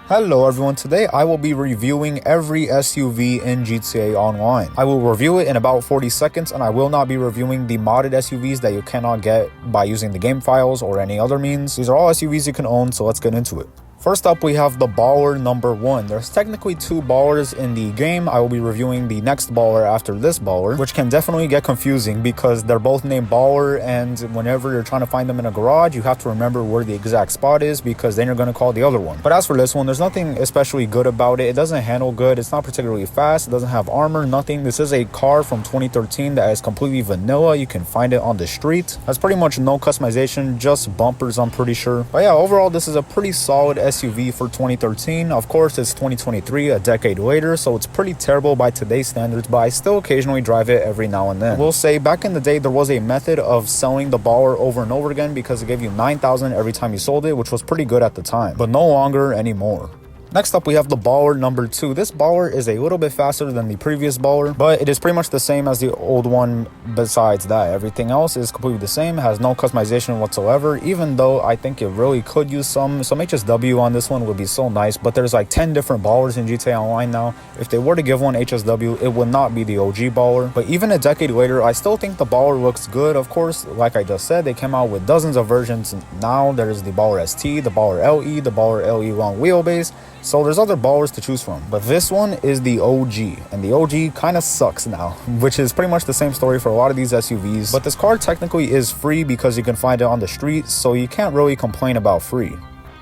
Hello everyone, today I will be reviewing every SUV in GTA Online. I will review it in about 40 seconds and I will not be reviewing the modded SUVs that you cannot get by using the game files or any other means. These are all SUVs you can own, so let's get into it. First up, we have the Baller number 1. There's technically 2 Ballers in the game. I will be reviewing the next Baller after this Baller, which can definitely get confusing because they're both named Baller, and whenever you're trying to find them in a garage, you have to remember where the exact spot is because then you're going to call the other one. But as for this one, there's nothing especially good about it. It doesn't handle good. It's not particularly fast. It doesn't have armor, nothing. This is a car from 2013 that is completely vanilla. You can find it on the street. Has pretty much no customization, just bumpers, I'm pretty sure. But yeah, overall, this is a pretty solid SUV for 2013. Of course, it's 2023, a decade later, so it's pretty terrible by today's standards, but I still occasionally drive it every now and then. I will say, back in the day, there was a method of selling the Baller over and over again because it gave you 9,000 every time you sold it, which was pretty good at the time, but no longer anymore. Next up, we have the Baller number 2. This Baller is a little bit faster than the previous Baller, but it is pretty much the same as the old one besides that. Everything else is completely the same, has no customization whatsoever, even though I think it really could use some HSW on this one would be so nice, but there's like 10 different Ballers in GTA Online now. If they were to give one HSW, it would not be the OG Baller, but even a decade later, I still think the Baller looks good. Of course, like I just said, they came out with dozens of versions now. There's the Baller ST, the Baller LE, the Baller LE long wheelbase, so there's other Ballers to choose from, but this one is the OG, and the OG kind of sucks now, which is pretty much the same story for a lot of these SUVs, but this car technically is free because you can find it on the street, so you can't really complain about free.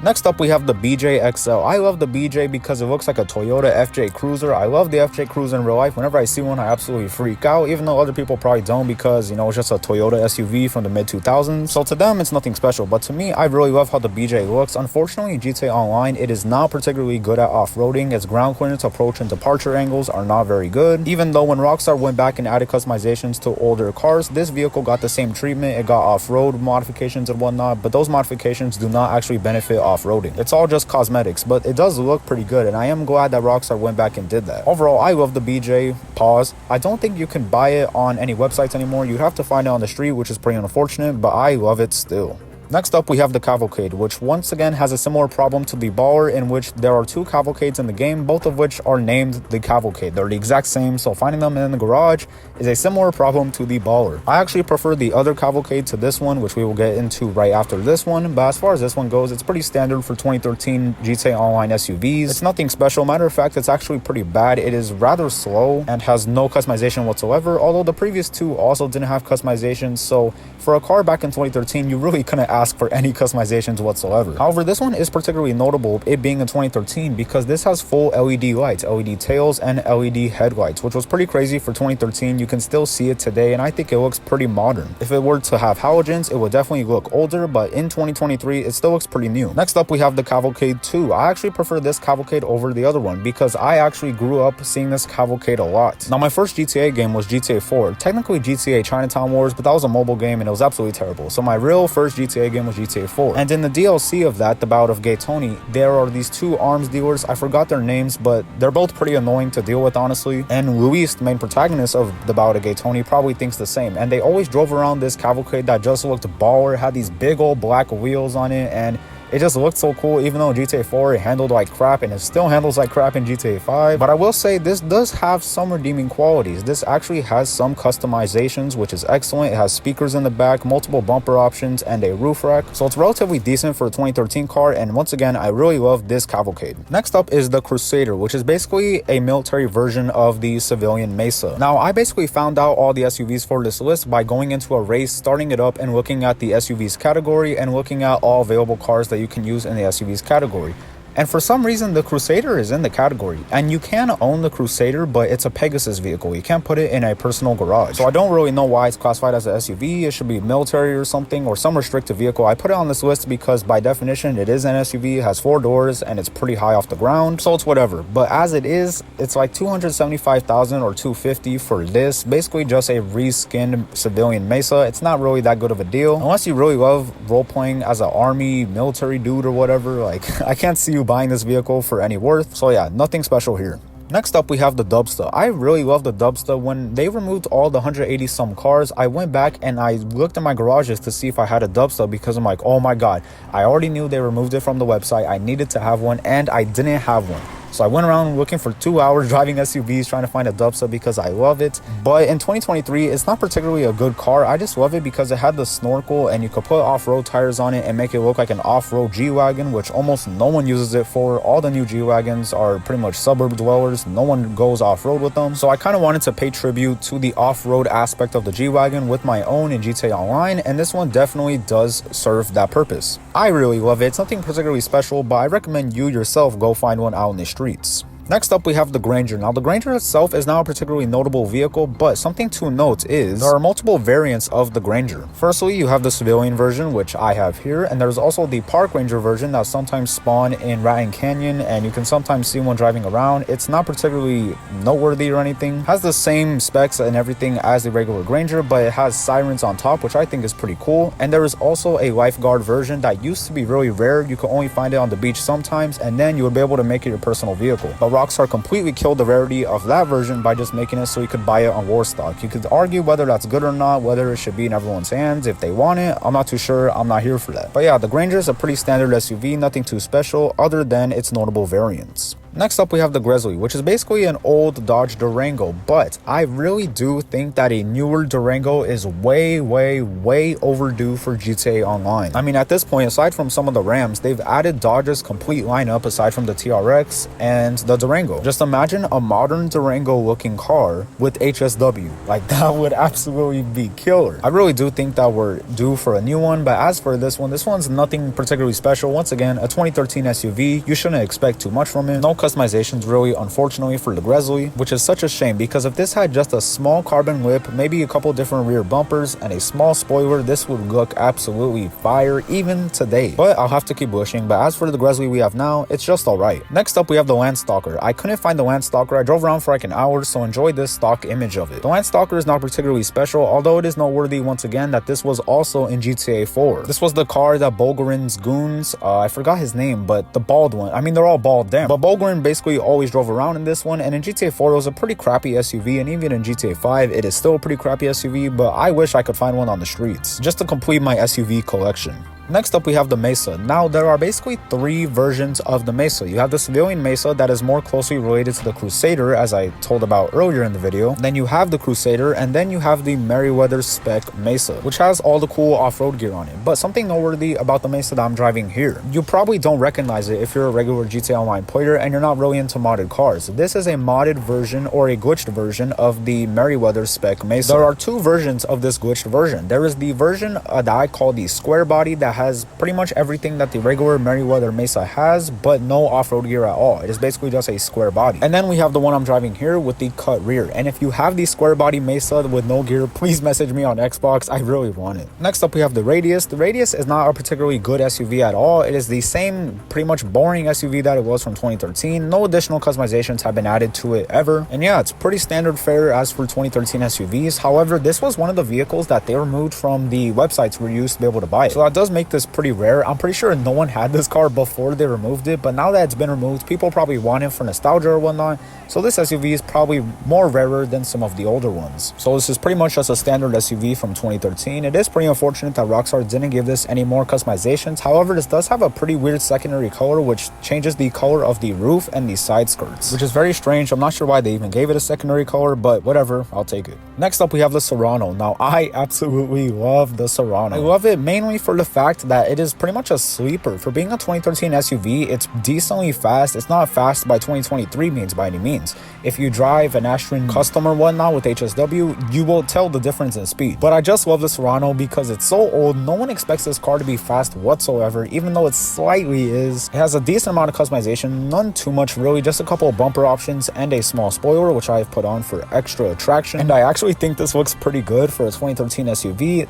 Next up, we have the BJ XL. I love the BJ because it looks like a Toyota FJ Cruiser. I love the FJ Cruiser in real life. Whenever I see one, I absolutely freak out, even though other people probably don't because, you know, it's just a Toyota SUV from the mid-2000s. So to them, it's nothing special. But to me, I really love how the BJ looks. Unfortunately, in GTA Online, it is not particularly good at off-roading. Its ground clearance, approach, and departure angles are not very good. Even though when Rockstar went back and added customizations to older cars, this vehicle got the same treatment. It got off-road modifications and whatnot, but those modifications do not actually benefit off-roading. It's all just cosmetics, but it does look pretty good, and I am glad that Rockstar went back and did that. Overall, I love the BJ. Pause. I don't think you can buy it on any websites anymore. You have to find it on the street, which is pretty unfortunate, but I love it still. Next up, we have the Cavalcade, which once again has a similar problem to the Baller, in which there are 2 Cavalcades in the game, both of which are named the Cavalcade. They're the exact same, so finding them in the garage is a similar problem to the Baller. I actually prefer the other Cavalcade to this one, which we will get into right after this one, but as far as this one goes, it's pretty standard for 2013 GTA Online SUVs. It's nothing special. Matter of fact, it's actually pretty bad. It is rather slow and has no customization whatsoever, although the previous 2 also didn't have customization, so for a car back in 2013, you really couldn't ask for any customizations whatsoever. However, this one is particularly notable, it being in 2013, because this has full LED lights, LED tails, and LED headlights, which was pretty crazy for 2013. You can still see it today, and I think it looks pretty modern. If it were to have halogens, it would definitely look older, but in 2023, it still looks pretty new. Next up, we have the Cavalcade 2. I actually prefer this Cavalcade over the other one because I actually grew up seeing this Cavalcade a lot. Now, my first GTA game was GTA 4, technically GTA Chinatown Wars, but that was a mobile game and it was absolutely terrible. So my real first GTA game was GTA 4. And in the DLC of that, the Bout of Gay Tony, there are these 2 arms dealers. I forgot their names, but they're both pretty annoying to deal with, honestly. And Luis, the main protagonist of the Bout of Gay Tony, probably thinks the same. And they always drove around this Cavalcade that just looked baller, had these big old black wheels on it, and it just looked so cool. Even though GTA 4 it handled like crap, and it still handles like crap in GTA 5. But I will say this does have some redeeming qualities. This actually has some customizations, which is excellent. It has speakers in the back, multiple bumper options, and a roof rack. So it's relatively decent for a 2013 car, and once again, I really love this Cavalcade. Next up is the Crusader, which is basically a military version of the civilian Mesa. Now, I basically found out all the SUVs for this list by going into a race, starting it up, and looking at the SUVs category, and looking at all available cars that you can use in the SUVs category. And for some reason, the Crusader is in the category. And you can own the Crusader, but it's a Pegasus vehicle. You can't put it in a personal garage. So I don't really know why it's classified as an SUV. It should be military or something, or some restricted vehicle. I put it on this list because by definition, it is an SUV, it has 4 doors, and it's pretty high off the ground. So it's whatever. But as it is, it's like $275,000 or $250 for this. Basically just a reskinned civilian Mesa. It's not really that good of a deal. Unless you really love role-playing as an army, military dude or whatever. Like, I can't see you buying this vehicle for any worth. So yeah, nothing special here. Next up, we have the Dubsta. I really love the Dubsta. When they removed all the 180 some cars, I went back and I looked in my garages to see if I had a Dubsta, because I'm like, oh my god, I already knew they removed it from the website. I needed to have one, and I didn't have one. So I went around looking for 2 hours driving SUVs trying to find a Dubsta because I love it. But in 2023, it's not particularly a good car. I just love it because it had the snorkel and you could put off-road tires on it and make it look like an off-road G-Wagon, which almost no one uses it for. All the new G-Wagons are pretty much suburb dwellers. No one goes off-road with them. So I kind of wanted to pay tribute to the off-road aspect of the G-Wagon with my own in GTA Online, and this one definitely does serve that purpose. I really love it. It's nothing particularly special, but I recommend you yourself go find one out in the streets. Next up, we have the Granger. Now, the Granger itself is not a particularly notable vehicle, but something to note is there are multiple variants of the Granger. Firstly, you have the civilian version, which I have here, and there's also the Park Ranger version that sometimes spawn in Raton Canyon, and you can sometimes see one driving around. It's not particularly noteworthy or anything. It has the same specs and everything as the regular Granger, but it has sirens on top, which I think is pretty cool. And there is also a lifeguard version that used to be really rare. You could only find it on the beach sometimes, and then you would be able to make it your personal vehicle. But Rockstar completely killed the rarity of that version by just making it so you could buy it on Warstock. You could argue whether that's good or not, whether it should be in everyone's hands if they want it. I'm not too sure. I'm not here for that. But yeah, the Granger is a pretty standard SUV, nothing too special other than its notable variants. Next up, we have the Grizzly, which is basically an old Dodge Durango, but I really do think that a newer Durango is way overdue for GTA Online. I mean, at this point, aside from some of the Rams, they've added Dodge's complete lineup aside from the TRX and the Durango. Just imagine a modern Durango looking car with HSW. Like, that would absolutely be killer. I really do think that we're due for a new one, but as for this one's nothing particularly special. Once again, a 2013 SUV, you shouldn't expect too much from it. No customizations really, unfortunately, for the Grizzly, which is such a shame because if this had just a small carbon lip, maybe a couple different rear bumpers, and a small spoiler, this would look absolutely fire even today. But I'll have to keep wishing. But as for the Grizzly we have now, it's just alright. Next up, we have the Landstalker. I couldn't find the Landstalker. I drove around for like an hour, so enjoy this stock image of it. The Landstalker is not particularly special, although it is noteworthy once again that this was also in GTA 4. This was the car that Bulgarin's goons, I forgot his name, but the bald one. I mean, they're all bald, damn. But Bulgarin basically always drove around in this one, and in GTA 4 it was a pretty crappy SUV, and even in GTA 5 it is still a pretty crappy SUV, but I wish I could find one on the streets just to complete my SUV collection. Next up, we have the Mesa. Now, there are basically 3 versions of the Mesa. You have the civilian Mesa that is more closely related to the Crusader, as I told about earlier in the video. Then you have the Crusader, and then you have the Merryweather Spec Mesa, which has all the cool off-road gear on it. But something noteworthy about the Mesa that I'm driving here, you probably don't recognize it if you're a regular GTA Online player and you're not really into modded cars. This is a modded version or a glitched version of the Merryweather Spec Mesa. There are 2 versions of this glitched version. There is the version that I call the square body that has pretty much everything that the regular Merryweather Mesa has, but no off-road gear at all. It is basically just a square body. And then we have the one I'm driving here with the cut rear. And if you have the square body Mesa with no gear, please message me on Xbox. I really want it. Next up, we have the Radius. The Radius is not a particularly good SUV at all. It is the same pretty much boring SUV that it was from 2013. No additional customizations have been added to it ever. And yeah, it's pretty standard fare as for 2013 SUVs. However, this was one of the vehicles that they removed from the websites where you used to be able to buy it. So that does make this pretty rare. I'm pretty sure no one had this car before they removed it, but now that it's been removed, people probably want it for nostalgia or whatnot. So this SUV is probably more rarer than some of the older ones. So this is pretty much just a standard SUV from 2013. It is pretty unfortunate that Rockstar didn't give this any more customizations. However, this does have a pretty weird secondary color, which changes the color of the roof and the side skirts, which is very strange. I'm not sure why they even gave it a secondary color, but whatever, I'll take it. Next up, we have the Serrano. Now, I absolutely love the Serrano. I love it mainly for the fact that it is pretty much a sleeper. For being a 2013 SUV, it's decently fast. It's not fast by 2023 means by any means. If you drive an Astron Custom or whatnot with HSW, you will tell the difference in speed. But I just love the Serrano because it's so old. No one expects this car to be fast whatsoever, even though it slightly is. It has a decent amount of customization, none too much really, just a couple of bumper options and a small spoiler, which I've put on for extra attraction. And I actually think this looks pretty good for a 2013 SUV.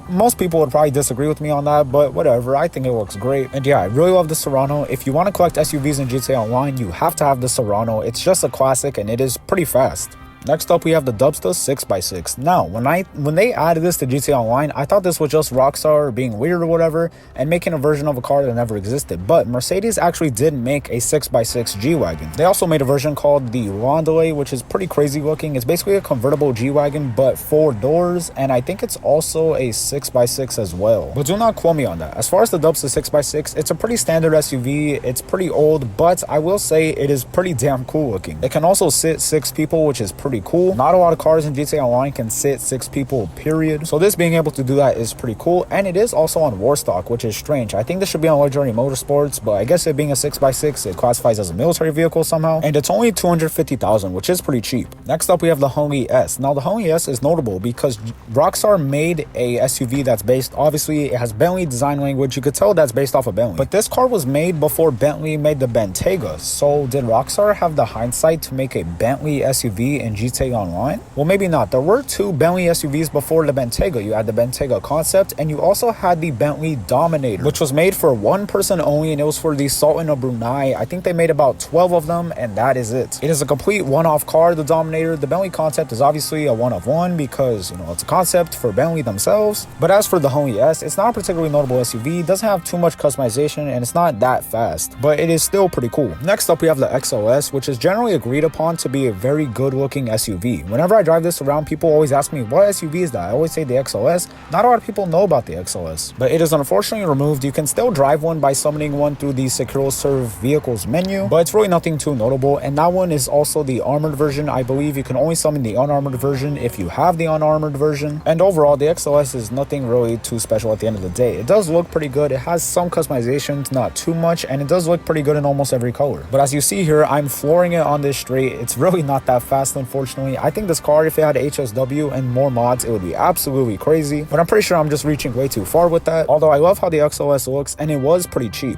Most people would probably disagree with me on that, but whatever, I think it looks great. And yeah, I really love the Serrano. If you want to collect SUVs in GTA Online, you have to have the Serrano. It's just a classic and it is pretty fast. Next up, we have the Dubsta 6x6. Now, when they added this to GTA Online, I thought this was just Rockstar being weird or whatever and making a version of a car that never existed. But Mercedes actually did make a 6x6 G-Wagon. They also made a version called the Rondelay, which is pretty crazy looking. It's basically a convertible G-Wagon, but 4 doors, and I think it's also a 6x6 as well. But do not quote me on that. As far as the Dubsta 6x6, it's a pretty standard SUV. It's pretty old, but I will say it is pretty damn cool looking. It can also sit 6 people, which is pretty cool. Not a lot of cars in GTA Online can sit 6 people, period. So this being able to do that is pretty cool, and it is also on Warstock, which is strange. I think this should be on Legendary Motorsports, but I guess it being a 6x6, it classifies as a military vehicle somehow, and it's only $250,000, which is pretty cheap. Next up, we have the Honey S. Now, the Honey S is notable because Rockstar made a SUV that's based, obviously, it has Bentley design language. You could tell that's based off of Bentley. But this car was made before Bentley made the Bentayga. So did Rockstar have the hindsight to make a Bentley SUV in GTA Online? Well, maybe not. There were 2 Bentley SUVs before the Bentayga. You had the Bentayga Concept, and you also had the Bentley Dominator, which was made for one person only, and it was for the Sultan of Brunei. I think they made about 12 of them, and that is it. It is a complete one-off car, the Dominator. The Bentley Concept is obviously a one-of-one because, you know, it's a concept for Bentley themselves. But as for the Honey S, it's not a particularly notable SUV. It doesn't have too much customization, and it's not that fast, but it is still pretty cool. Next up, we have the XLS, which is generally agreed upon to be a very good-looking SUV. Whenever I drive this around, people always ask me, what SUV is that? I always say the XLS. Not a lot of people know about the XLS, but it is unfortunately removed. You can still drive one by summoning one through the Secure Serve Vehicles menu, but it's really nothing too notable, and that one is also the armored version. I believe you can only summon the unarmored version if you have the unarmored version, and overall, the XLS is nothing really too special at the end of the day. It does look pretty good. It has some customizations, not too much, and it does look pretty good in almost every color. But as you see here, I'm flooring it on this straight. It's really not that fast, unfortunately. I think this car, if it had HSW and more mods, it would be absolutely crazy, but I'm pretty sure I'm just reaching way too far with that. Although I love how the XLS looks, and it was pretty cheap.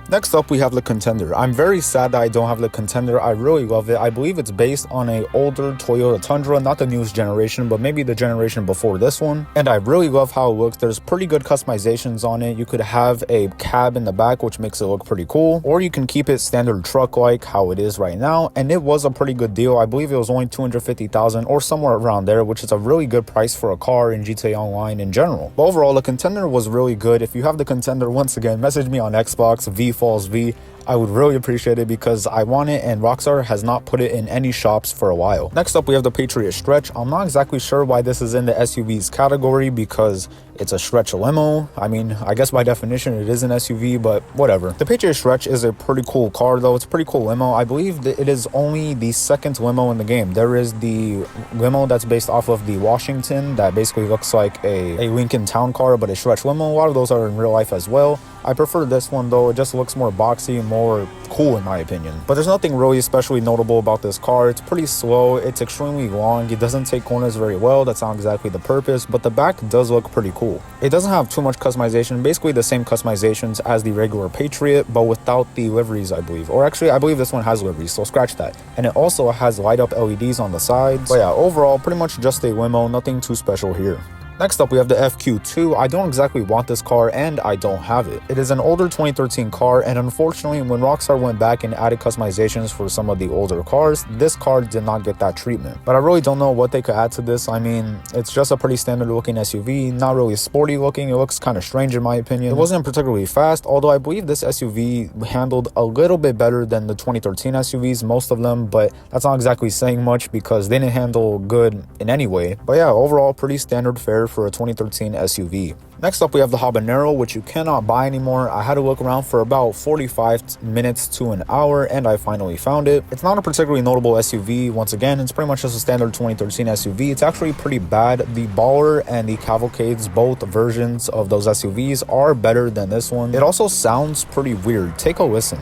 Next up, we have the Contender. I'm very sad that I don't have the Contender. I really love it. I believe it's based on a older Toyota Tundra, not the newest generation, but maybe the generation before this one. And I really love how it looks. There's pretty good customizations on it. You could have a cab in the back, which makes it look pretty cool, or you can keep it standard truck-like how it is right now. And it was a pretty good deal. I believe it was only $250,000 or somewhere around there, which is a really good price for a car in GTA Online in general. But overall, the Contender was really good. If you have the Contender, once again, message me on Xbox, Falls V. I would really appreciate it because I want it, and Rockstar has not put it in any shops for a while. Next up, we have the Patriot Stretch. I'm not exactly sure why this is in the SUVs category because it's a stretch limo. I mean, I guess by definition it is an SUV, but whatever. The Patriot Stretch is a pretty cool car though. It's a pretty cool limo. I believe that it is only the second limo in the game. There is the limo that's based off of the Washington that basically looks like a Lincoln Town Car, but a stretch limo. A lot of those are in real life as well. I prefer this one though. It just looks more boxy and more cool in my opinion. But there's nothing really especially notable about this car. It's pretty slow. It's extremely long. It doesn't take corners very well. That's not exactly the purpose, but the back does look pretty cool. It doesn't have too much customization. Basically the same customizations as the regular Patriot, but without the liveries, I believe. Or actually, I believe this one has liveries, so scratch that. And it also has light up LEDs on the sides. But yeah, overall, pretty much just a limo. Nothing too special here. Next up, we have the FQ2. I don't exactly want this car, and I don't have it. It is an older 2013 car, and unfortunately, when Rockstar went back and added customizations for some of the older cars, this car did not get that treatment. But I really don't know what they could add to this. I mean, it's just a pretty standard looking SUV, not really sporty looking. It looks kind of strange in my opinion. It wasn't particularly fast, although I believe this SUV handled a little bit better than the 2013 SUVs, most of them, but that's not exactly saying much because they didn't handle good in any way. But yeah, overall, pretty standard fare for a 2013 SUV. Next up, we have the Habanero, which you cannot buy anymore. I had to look around for about 45 minutes to an hour, and I finally found it. It's not a particularly notable SUV. Once again, it's pretty much just a standard 2013 SUV. It's actually pretty bad. The Baller and the Cavalcades, both versions of those SUVs, are better than this one. It also sounds pretty weird. Take a listen.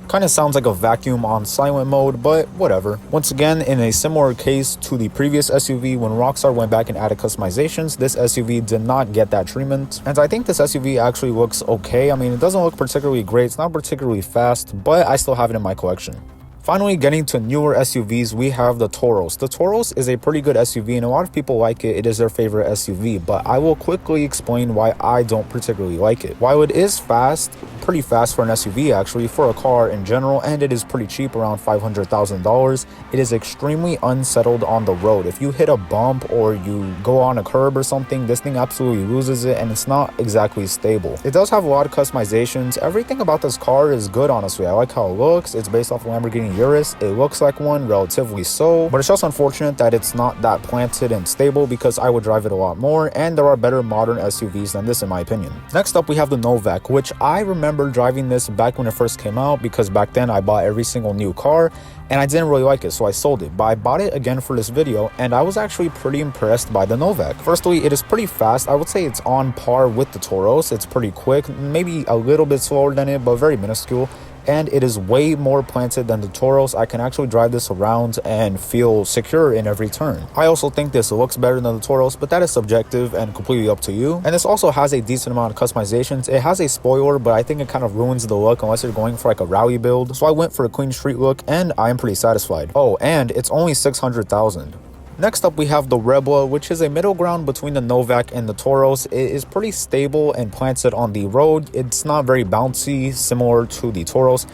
Kind of sounds like a vacuum on silent mode, but whatever. Once again, in a similar case to the previous SUV, when Rockstar went back and added customizations, this SUV did not get that treatment. And I think this SUV actually looks okay. I mean, it doesn't look particularly great. It's not particularly fast, but I still have it in my collection. Finally, getting to newer SUVs, we have the Tauros. The Tauros is a pretty good SUV, and a lot of people like it. It is their favorite SUV, but I will quickly explain why I don't particularly like it. While it is fast, pretty fast for an SUV actually, for a car in general, and it is pretty cheap, around $500,000. It is extremely unsettled on the road. If you hit a bump or you go on a curb or something, this thing absolutely loses it, and it's not exactly stable. It does have a lot of customizations. Everything about this car is good, honestly. I like how it looks. It's based off a Lamborghini Urus. It looks like one, relatively so, but it's just unfortunate that it's not that planted and stable, because I would drive it a lot more, and there are better modern SUVs than this in my opinion. Next up, we have the Novak, which I remember driving this back when it first came out, because back then I bought every single new car and I didn't really like it, so I sold it. But I bought it again for this video, and I was actually pretty impressed by the Novak. Firstly, it is pretty fast. I would say it's on par with the Toros. It's pretty quick, maybe a little bit slower than it, but very minuscule. And it is way more planted than the Toros. I can actually drive this around and feel secure in every turn. I also think this looks better than the Toros, but that is subjective and completely up to you. And this also has a decent amount of customizations. It has a spoiler, but I think it kind of ruins the look unless you're going for like a rally build. So I went for a clean street look, and I am pretty satisfied. Oh, and it's only $600,000. Next up, we have the Rebla, which is a middle ground between the Novak and the Toros. It is pretty stable and planted on the road. It's not very bouncy, similar to the Toros,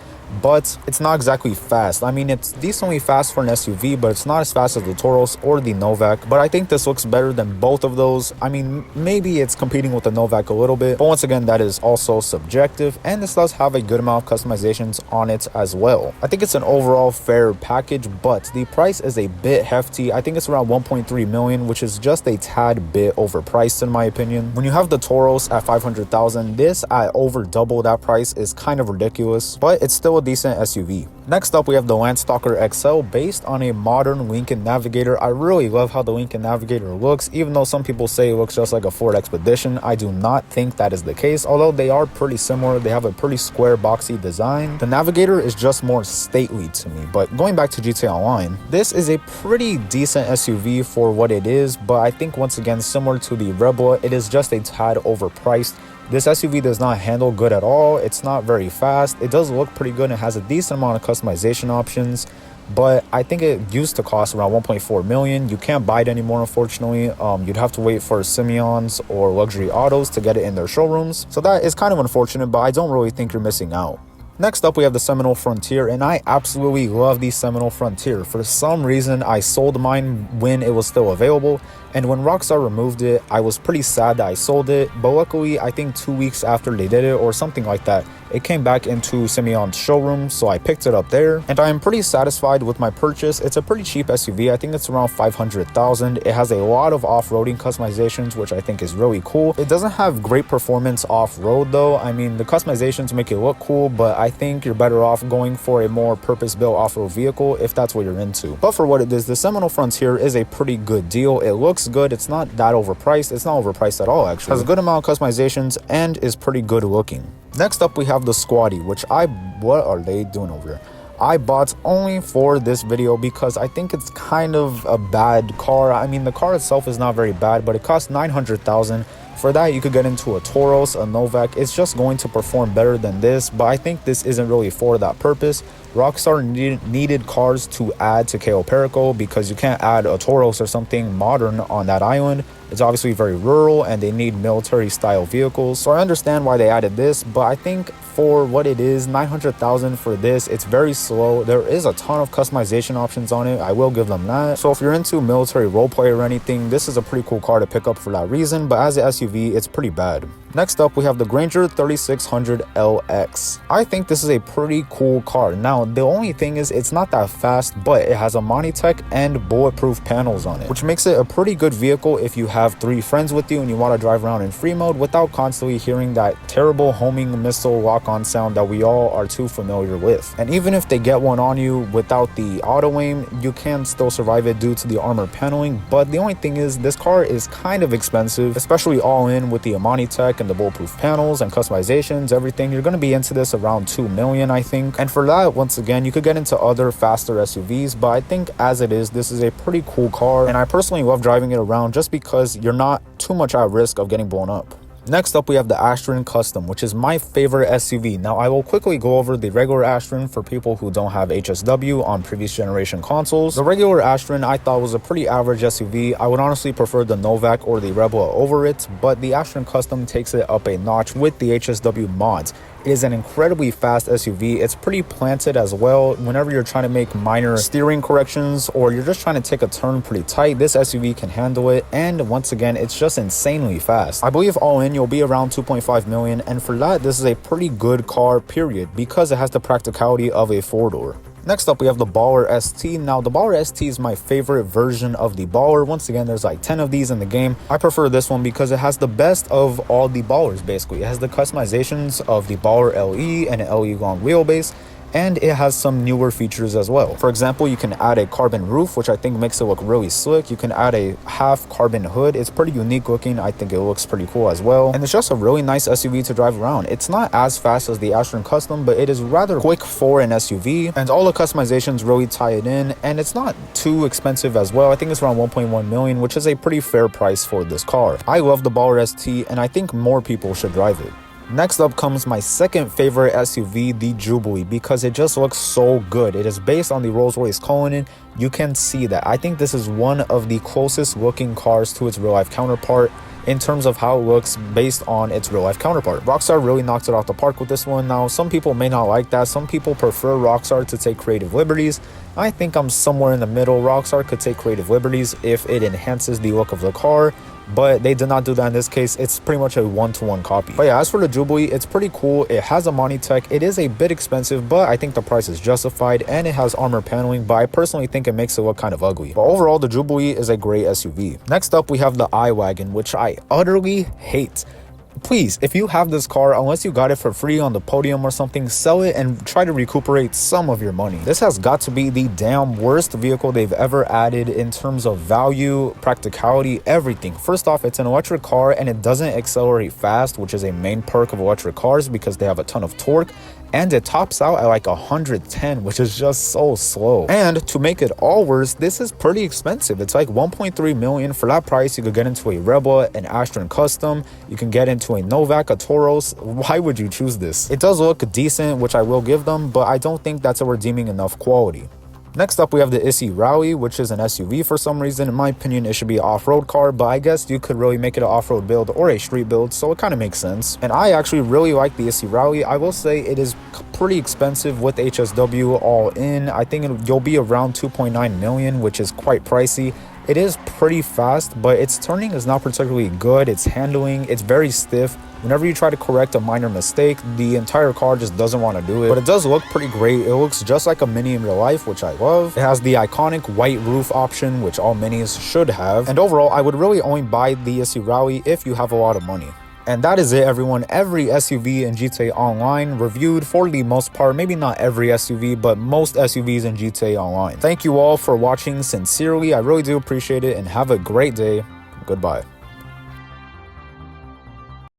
but it's not exactly fast. I mean, it's decently fast for an SUV, but it's not as fast as the Toros or the Novak. But I think this looks better than both of those. I mean, maybe it's competing with the Novak a little bit, but once again, that is also subjective, and this does have a good amount of customizations on it as well. I think it's an overall fair package, but the price is a bit hefty. I think it's around 1.3 million, which is just a tad bit overpriced in my opinion. When you have the Toros at 500,000, this at over double that price is kind of ridiculous, but it's still a decent SUV. Next up, we have the Landstalker XL, based on a modern Lincoln Navigator. I really love how the Lincoln Navigator looks, even though some people say it looks just like a Ford Expedition. I do not think that is the case, although they are pretty similar. They have a pretty square, boxy design. The Navigator is just more stately to me. But going back to GTA Online, this is a pretty decent SUV for what it is, but I think once again, similar to the Rebla, it is just a tad overpriced. This SUV does not handle good at all. It's not very fast. It does look pretty good. It has a decent amount of customization options, but I think it used to cost around 1.4 million. You can't buy it anymore, unfortunately. You'd have to wait for Simeon's or Luxury Autos to get it in their showrooms. So that is kind of unfortunate, but I don't really think you're missing out. Next up, we have the Seminole Frontier, and I absolutely love the Seminole Frontier. For some reason, I sold mine when it was still available, and when Rockstar removed it, I was pretty sad that I sold it, but luckily, I think 2 weeks after they did it, or something like that, it came back into Simeon's showroom, so I picked it up there, and I am pretty satisfied with my purchase. It's a pretty cheap SUV. I think it's around 500,000. It has a lot of off-roading customizations, which I think is really cool. It doesn't have great performance off-road, though. I mean, the customizations make it look cool, but I think you're better off going for a more purpose-built off-road vehicle if that's what you're into. But for what it is, the Seminole Frontier is a pretty good deal. It looks good. It's not that overpriced. It's not overpriced at all, actually. It has a good amount of customizations and is pretty good looking. Next up, we have the Squatty, which what are they doing over there? I bought only for this video because I think it's kind of a bad car. I mean, the car itself is not very bad, but it costs 900,000. For that, you could get into a Toros, a Novak. It's just going to perform better than this, but I think this isn't really for that purpose. Rockstar needed cars to add to Cayo Perico because you can't add a Toros or something modern on that island. It's obviously very rural and they need military style vehicles. So I understand why they added this, but I think for what it is, 900,000 for this, it's very slow. There is a ton of customization options on it. I will give them that. So if you're into military roleplay or anything, this is a pretty cool car to pick up for that reason, but as an SUV, it's pretty bad. Next up, we have the Granger 3600 LX. I think this is a pretty cool car. Now, the only thing is it's not that fast, but it has a Monitech and bulletproof panels on it, which makes it a pretty good vehicle if you have 3 friends with you and you want to drive around in free mode without constantly hearing that terrible homing missile lock-on sound that we all are too familiar with. And even if they get one on you without the auto aim, you can still survive it due to the armor paneling. But the only thing is this car is kind of expensive, especially all in with the Monitech and the bulletproof panels and customizations, everything. You're going to be into this around 2 million, I think. And for that, once again, you could get into other faster SUVs, but I think as it is, this is a pretty cool car, and I personally love driving it around just because you're not too much at risk of getting blown up. Next up, we have the Astron Custom, which is my favorite SUV. Now, I will quickly go over the regular Astron for people who don't have HSW on previous generation consoles. The regular Astron I thought was a pretty average SUV. I would honestly prefer the Novak or the Rebel over it, but the Astron Custom takes it up a notch with the HSW mods. It is an incredibly fast SUV. It's pretty planted as well. Whenever you're trying to make minor steering corrections or you're just trying to take a turn pretty tight, this SUV can handle it. And once again, it's just insanely fast. I believe all in you'll be around 2.5 million, and for that, this is a pretty good car, period, because it has the practicality of a four-door. Next up, we have the Baller ST. Now, the Baller ST is my favorite version of the Baller. Once again, there's like 10 of these in the game. I prefer this one because it has the best of all the Ballers, basically. It has the customizations of the Baller LE and an LE long wheelbase, and it has some newer features as well. For example, you can add a carbon roof, which I think makes it look really slick. You can add a half carbon hood. It's pretty unique looking. I think it looks pretty cool as well. And it's just a really nice SUV to drive around. It's not as fast as the Astron Custom, but it is rather quick for an SUV. And all the customizations really tie it in. And it's not too expensive as well. I think it's around 1.1 million, which is a pretty fair price for this car. I love the Baller ST, and I think more people should drive it. Next up comes my second favorite SUV, the Jubilee, because it just looks so good. It is based on the Rolls-Royce Cullinan. You can see that. I think this is one of the closest looking cars to its real-life counterpart in terms of how it looks based on its real-life counterpart. Rockstar really knocked it out the park with this one. Now, some people may not like that. Some people prefer Rockstar to take creative liberties. I think I'm somewhere in the middle. Rockstar could take creative liberties if it enhances the look of the car, but they did not do that in this case. It's pretty much a one-to-one copy. But yeah, as for the Jubilee, it's pretty cool. It has a Monty Tech. It is a bit expensive, but I think the price is justified, and it has armor paneling, but I personally think it makes it look kind of ugly. But overall, the Jubilee is a great SUV. Next up, we have the iWagon, which I utterly hate. Please, if you have this car, unless you got it for free on the podium or something, sell it and try to recuperate some of your money. This has got to be the damn worst vehicle they've ever added in terms of value, practicality, everything. First off, it's an electric car and it doesn't accelerate fast, which is a main perk of electric cars because they have a ton of torque. And it tops out at like 110, which is just so slow. And to make it all worse, this is pretty expensive. It's like 1.3 million. For that price, you could get into a Rebel, an Astron Custom. You can get into a Novak, a Tauros. Why would you choose this? It does look decent, which I will give them, but I don't think that's a redeeming enough quality. Next up, we have the Issy Rally, which is an SUV for some reason. In my opinion, it should be an off-road car, but I guess you could really make it an off-road build or a street build, so it kind of makes sense. And I actually really like the Issy Rally. I will say it is pretty expensive with HSW all in. I think you'll be around 2.9 million, which is quite pricey. It is pretty fast, but its turning is not particularly good. Its handling, it's very stiff. Whenever you try to correct a minor mistake, the entire car just doesn't want to do it. But it does look pretty great. It looks just like a Mini in real life, which I love. It has the iconic white roof option, which all Minis should have. And overall, I would really only buy the Issy Rally if you have a lot of money. And that is it, everyone. Every SUV in GTA Online reviewed for the most part. Maybe not every SUV, but most SUVs in GTA Online. Thank you all for watching. Sincerely, I really do appreciate it, and have a great day. Goodbye.